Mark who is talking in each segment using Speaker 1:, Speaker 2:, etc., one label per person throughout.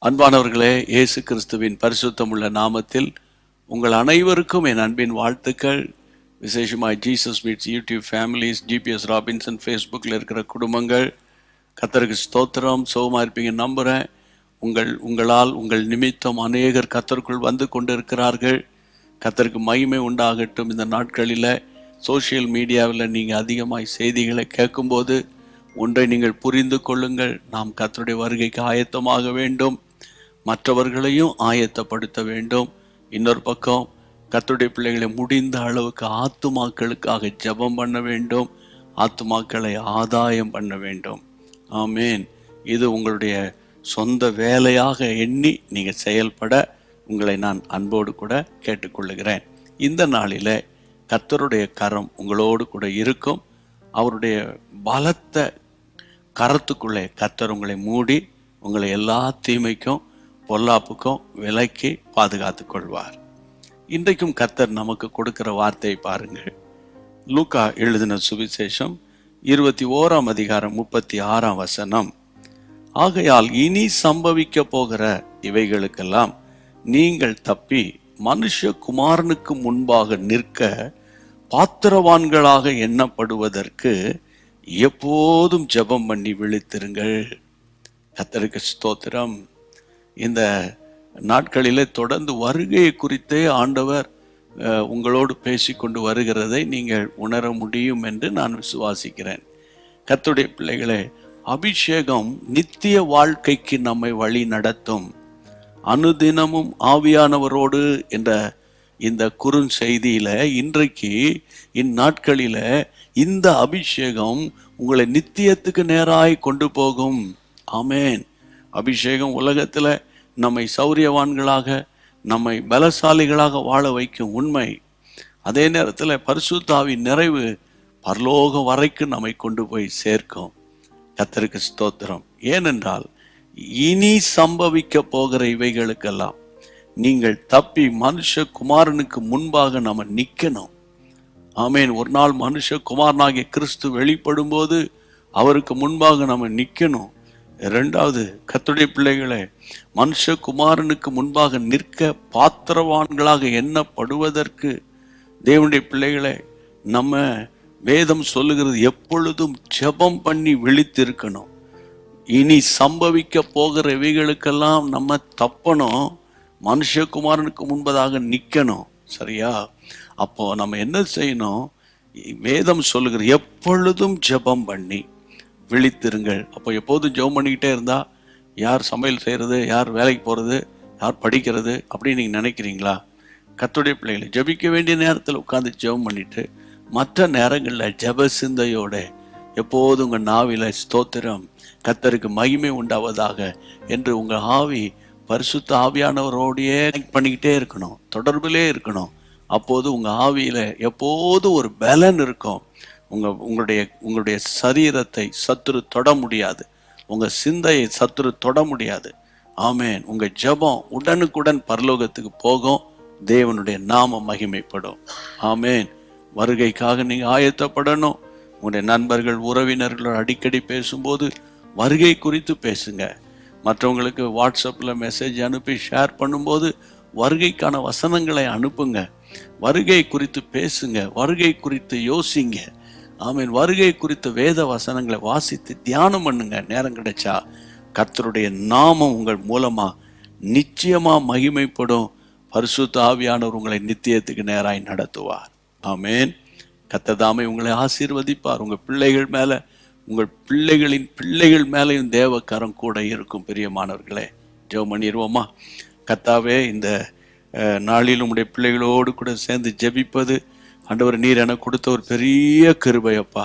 Speaker 1: அன்பானவர்களே, இயேசு கிறிஸ்துவின் பரிசுத்தமுள்ள நாமத்தில் உங்கள் அனைவருக்கும் என் அன்பின் வாழ்த்துக்கள். விசேஷமாய் Jesus meets YouTube families, GPS Robinson ஃபேஸ்புக்கில் இருக்கிற குடும்பங்கள், கர்த்தருக்கு ஸ்தோத்திரம். சுகமாக இருப்பீங்க நம்புகிறேன். உங்களால் உங்கள் நிமித்தம் அநேகர் கர்த்தருக்குள் வந்து கொண்டு இருக்கிறார்கள். கர்த்தருக்கு மகிமை உண்டாகட்டும். இந்த நாட்களில் சோஷியல் மீடியாவில் நீங்கள் அதிகமாய் செய்திகளை கேட்கும்போது ஒன்றை நீங்கள் புரிந்து கொள்ளுங்கள். நாம் கர்த்தருடைய வருகைக்கு ஆயத்தமாக வேண்டும், மற்றவர்களையும் ஆயத்தப்படுத்த வேண்டும். இன்னொரு பக்கம் கர்த்தருடைய பிள்ளைகளை முடிந்த அளவுக்கு ஆத்துமாக்களுக்காக ஜெபம் பண்ண வேண்டும், ஆத்துமாக்களை ஆதாயம் பண்ண வேண்டும். ஆமேன். இது உங்களுடைய சொந்த வேலையாக எண்ணி நீங்கள் செயல்பட உங்களை நான் அன்போடு கூட கேட்டுக்கொள்ளுகிறேன். இந்த நாளில் கர்த்தருடைய கரம் உங்களோடு கூட இருக்கும். அவருடைய பலத்த கரத்துக்குள்ளே கர்த்தர் உங்களை மூடி உங்களை எல்லா தீமைக்கும் பொல்லாப்புக்கும் விலக்கி பாதுகாத்து கொள்வார். இன்றைக்கும் கர்த்தர் நமக்கு கொடுக்கிற வார்த்தையை பாருங்கள். லூக்கா எழுதின சுவிசேஷம் 21ஆம் அதிகாரம் 36ஆம் வசனம். ஆகையால் இனி சம்பவிக்க போகிற இவைகளுக்கெல்லாம் நீங்கள் தப்பி மனுஷகுமாரனுக்கு முன்பாக நிற்க பாத்திரவான்களாக எண்ணப்படுவதற்கு எப்போதும் ஜெபம் பண்ணி விழித்திருங்கள். கர்த்தருக்கு ஸ்தோத்திரம். இந்த நாட்களிலே தொடர்ந்து வருகையை குறித்தே ஆண்டவர் உங்களோடு பேசிக்கொண்டு வருகிறதை நீங்கள் உணர முடியும் என்று நான் விசுவாசிக்கிறேன். கர்த்தருடைய பிள்ளைகளே, அபிஷேகம் நித்திய வாழ்க்கைக்கு நம்மை வழி நடத்தும். அனுதினமும் ஆவியானவரோடு என்ற இந்த குறுஞ்செய்தியில இன்றைக்கு இந்நாட்களில இந்த அபிஷேகம் உங்களை நித்தியத்துக்கு நேராய் கொண்டு போகும். ஆமேன். அபிஷேகம் உலகத்துல நம்மை சௌரியவான்களாக, நம்மை பலசாலிகளாக வாழ வைக்கும் உண்மை. அதே நேரத்தில் பரிசுத்த ஆவியின் நிறைவு பரலோகம் வரைக்கும் நம்மை கொண்டு போய் சேர்க்கும். கர்த்தருக்கு ஸ்தோத்திரம். ஏனென்றால் இனி சம்பவிக்க போகிற இவைகளுக்கெல்லாம் நீங்கள் தப்பி மனுஷகுமாரனுக்கு முன்பாக நம்ம நிற்கணும். ஆமேன். ஒரு நாள் மனுஷகுமாரனாகிய கிறிஸ்து வெளிப்படும் போது அவருக்கு முன்பாக நம்ம நிற்கணும். இரண்டாவது, கர்த்தருடைய பிள்ளைகளே, மனுஷகுமாரனுக்கு முன்பாக நிற்க பாத்திரவான்களாக எண்ணப்படுவதற்கு தேவனுடைய பிள்ளைகளை நம்ம வேதம் சொல்லுகிறது எப்பொழுதும் ஜெபம் பண்ணி விழித்திருக்கணும். இனி சம்பவிக்க போகிற இவைகளுக்கெல்லாம் நம்ம தப்பணும், மனுஷகுமாரனுக்கு முன்பதாக நிற்கணும். சரியா? அப்போ நம்ம என்ன செய்யணும்? வேதம் சொல்லுகிற எப்பொழுதும் ஜெபம் பண்ணி விழித்திருங்கள். அப்போ எப்போதும் ஜெபம் பண்ணிக்கிட்டே இருந்தா யார் சமையல் செய்கிறது, யார் வேலைக்கு போகிறது, யார் படிக்கிறது அப்படின்னு நீங்கள் நினைக்கிறீங்களா? கர்த்தருடைய பிள்ளைகளை ஜெபிக்க வேண்டிய நேரத்தில் உட்காந்து ஜெபம் பண்ணிட்டு மற்ற நேரங்களில் ஜெப சிந்தையோட எப்போதும் உங்கள் நாவில ஸ்தோத்திரம், கர்த்தருக்கு மகிமை உண்டாவதாக என்று உங்கள் ஆவி பரிசுத்த ஆவியானவரோடையே பண்ணிக்கிட்டே இருக்கணும், தொடர்பிலே இருக்கணும். அப்போது உங்கள் ஆவியில் எப்போதும் ஒரு பலன் இருக்கும். உங்களுடைய சரீரத்தை சத்துரு தொட முடியாது, உங்கள் சிந்தையை சத்துரு தொட முடியாது. ஆமேன். உங்கள் ஜெபம் உடனுக்குடன் பரலோகத்துக்கு போகும், தேவனுடைய நாமம் மகிமைப்படும். ஆமேன். வருகைக்காக நீங்கள் ஆயத்தப்படணும். உங்களுடைய நண்பர்கள் உறவினர்களோடு அடிக்கடி பேசும்போது வருகை குறித்து பேசுங்க. மற்றவங்களுக்கு வாட்ஸ்அப்பில் மெசேஜ் அனுப்பி ஷேர் பண்ணும்போது வருகைக்கான வசனங்களை அனுப்புங்க. வருகை குறித்து பேசுங்க, வருகை குறித்து யோசிங்க. ஆமீன். வருகை குறித்த வேத வசனங்களை வாசித்து தியானம் பண்ணுங்க. நேரம் கிடைச்சா கர்த்தருடைய நாமம் உங்கள் மூலமா நிச்சயமா மகிமைப்படும். பரிசுத்த ஆவியானவர் உங்களை நித்தியத்துக்கு நேராய் நடத்துவார். ஆமேன். கர்த்தர் தாமே உங்களை ஆசீர்வதிப்பார். உங்கள் பிள்ளைகள் மேல, உங்கள் பிள்ளைகளின் பிள்ளைகள் மேலேயும் தேவ கரம் கூட இருக்கும். பிரியமானவர்களே, ஜெபம் பண்ணிடுவோமா? கர்த்தாவே, இந்த நாளில் உங்களுடைய பிள்ளைகளோடு கூட சேர்ந்து ஜெபிப்பது ஆண்டவர் நீர் எனக்கு கொடுத்த ஒரு பெரிய கிருபையப்பா.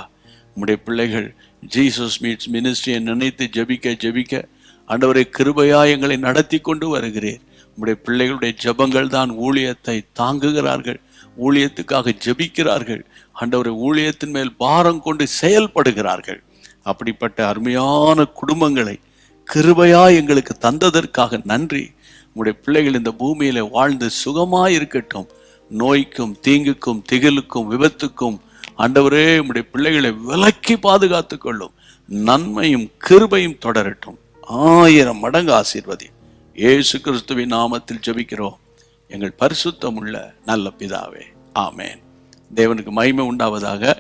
Speaker 1: உங்களுடைய பிள்ளைகள் ஜீசஸ் மீட்ஸ் மினிஸ்ட்ரியை நினைத்து ஜெபிக்க ஆண்டவரை கிருபையா எங்களை நடத்தி கொண்டு வருகிறீர். உங்களுடைய பிள்ளைகளுடைய ஜெபங்கள் தான் ஊழியத்தை தாங்குகிறார்கள், ஊழியத்துக்காக ஜெபிக்கிறார்கள். ஆண்டவரை ஊழியத்தின் மேல் பாரம் கொண்டு செயல்படுகிறார்கள். அப்படிப்பட்ட அருமையான குடும்பங்களை கிருபையா எங்களுக்கு தந்ததற்காக நன்றி. உங்களுடைய பிள்ளைகள் இந்த பூமியில வாழ்ந்து சுகமாய் இருக்கட்டும். நோய்க்கும் தீங்குக்கும் திகிலுக்கும் விபத்துக்கும் ஆண்டவரே உம்முடைய பிள்ளைகளை விலக்கி பாதுகாத்துக் கொள்ளும். நன்மையும் கிருபையும் தொடரட்டும். 1000 மடங்கு ஆசீர்வதி. இயேசு கிறிஸ்துவின் நாமத்தில் ஜெபிக்கிறோம் எங்கள் பரிசுத்தமுள்ள நல்ல பிதாவே, ஆமென். தேவனுக்கு மகிமை உண்டாவதாக.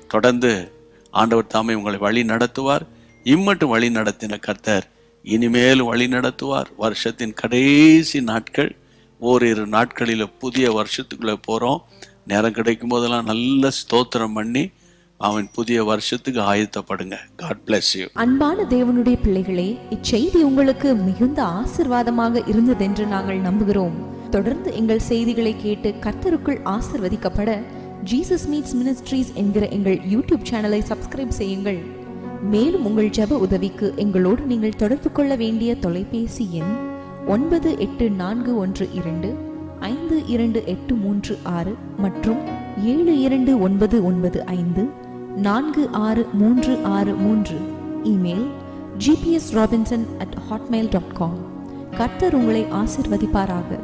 Speaker 1: தொடர்ந்து ஆண்டவர் தாமே உங்களை வழி நடத்துவார். இம்மட்டும் வழி நடத்தின கர்த்தர் இனிமேல் வழி நடத்துவார். வருஷத்தின் கடைசி நாட்கள், ஓரிரு நாட்களில் புதிய வருஷத்துக்குள்ளே போகிறோம். நேரம் கிடைக்கும் போதெல்லாம் நல்ல ஸ்தோத்திரம் பண்ணி அவன் புதிய வருஷத்துக்கு ஆயத்தப்படுங்க. God bless you.
Speaker 2: அன்பான தேவனுடைய பிள்ளைகளே, இச்செய்தி உங்களுக்கு மிகுந்த ஆசீர்வாதமாக இருந்ததென்று நாங்கள் நம்புகிறோம். தொடர்ந்து எங்கள் செய்திகளை கேட்டு கர்த்தருக்குள் ஆசீர்வதிக்கப்பட ஜீசஸ் மீட்ஸ் மினிஸ்ட்ரீஸ் என்கிற எங்கள் யூடியூப் சேனலை சப்ஸ்கிரைப் செய்யுங்கள். மேலும் உங்கள் ஜெப உதவிக்கு எங்களோடு நீங்கள் தொடர்பு கொள்ள வேண்டிய தொலைபேசி எண் 9842252836 மற்றும் 7299546363. Email gpsrobinson@hotmail.com. கர்த்தர் உங்களை ஆசீர்வதிப்பாராக.